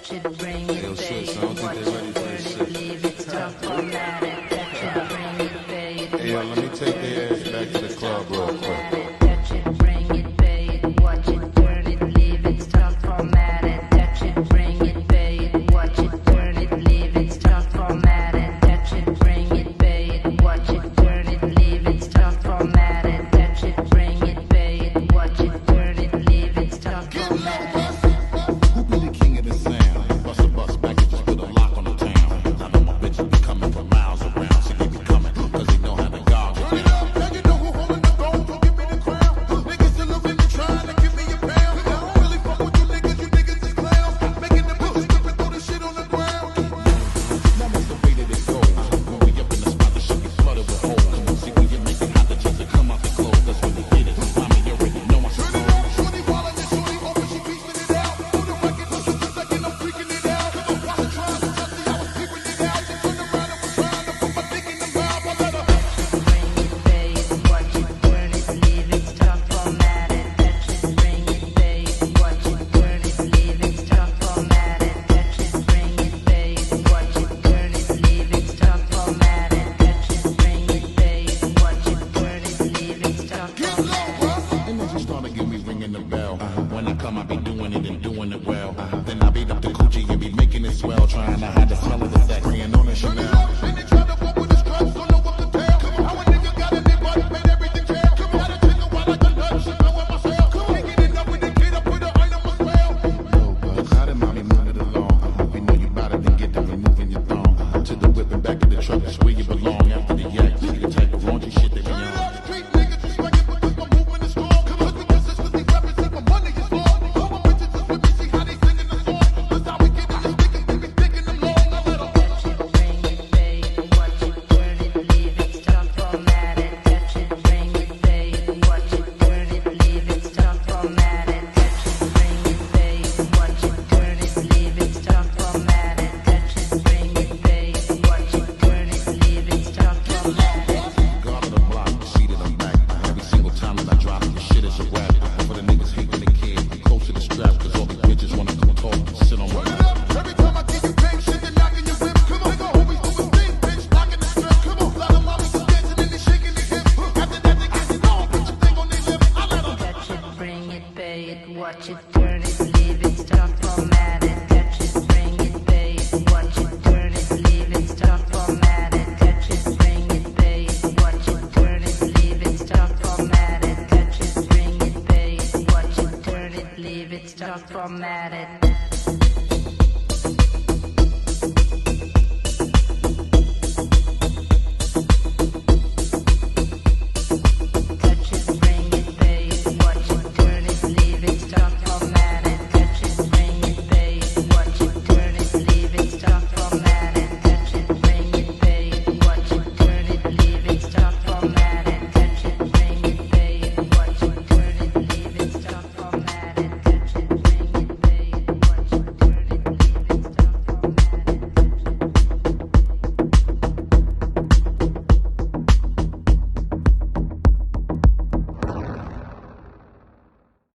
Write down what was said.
touch it, bring it, pay it, watch it, turn it, leave it, stop, format it, touch it, bring it, pay it, hey, yo, let me take their ass back to the club real quick. touch it, bring it, pay it, watch it, turn it, leave it, stop, format it, touch it, bring it, pay it, watch it, turn it, leave it, stop, format it, touch it, bring it, pay it, watch it, turn it, leave it, stop, format it, touch it, bring it, pay it, watch it, turn it, leave it, stop, format it. Who be the king of the sound? Bust a bus back and just put a lock on the town. I know my bitches be coming from miles around, so they be coming, cause they know how to gog it down. Now you know who holding the throne, don't give me the crown. Niggas still a really trying to give me a pound. I don't really fuck with you niggas is clowns. Making the bitches strip and throw the shit on the ground. Now that's the way that it goes. When we up in the spot, the shit be flooded with holes. See when you make it hot, the chicks will come out the clothes. That's when you get it. Mommy, you already know I'm supposed. Shorty wildin' and shorty open, she piecing it out. For the record, this is the second I'm freaking it out. I wasn't trying to touch it, I was peeping it out. She turned around and was trying to put my dick in the mouth. I let her. Bring it, pay it, watch it, turn it, leave it, stop, format it, touch it, bring it, pay it, watch it, turn it, leave it, stop, format it, touch it, bring it, pay it, watch it, turn it, leave it, stop, format it, touch it, bring it, pay it, watch it, turn it, leave it, stop, format it. And then she started give me ringing the bell. When I come, I be doing it and doing it well. Then I beat up the coochie and be making it swell, trying to hide the smell of the sex, spraying on the Chanel. And they try to fuck with the scrubs, don't know what to tell. How a nigga got in their butt, made everything jail. Got a chicken while I got nuts, she know what myself. Taking it up with the kid, I put her under my spell. Yo, how did mommy move it along? We know you bout it, then get to removing your thong. To the whip and back of the truck, that's where you belong. After the yak, see the type of raunchy shit they be on. Street niggas just like it because my movement is strong. Cause we consistently represent my money is long. All my bitches is with me, see how they singing the song. That's how we get it, the stickers, we be sticking them long. I let 'em. Touch it, bring it, pay it, watch it, turn it, leave it, stop, format it, touch it, bring it, pay it, watch it, turn it, leave it, stop, format it, touch it, bring it, pay it, watch it, turn it, leave it, stop, format it, touch it, bring it, pay it, watch it, turn it, leave it, stop, format it. God of the block, seated I'm back. Every single time that I drop it, the shit is a rap. For the niggas hating the kid, be close to the strap, cause all the bitches wanna come talk and sit on my lap. Every time I give you pain, shit, you're knocking your whip. Come on, nigga, always do his thing, bitch, knocking the strip. Come on, lot of mommies is dancing and they shaking their hips. After that, they get it on, put the thing on their lips. I let 'em. Touch it, bring it, pay it, watch it, turn it, leave it, stop, format it, touch it, bring it, pay it, watch it, turn it, leave it, stop, format it, touch it, bring it, pay it, watch it, turn it, leave it, stop, format it, touch it, bring it, pay it, watch it, turn it, leave it, stop, format it.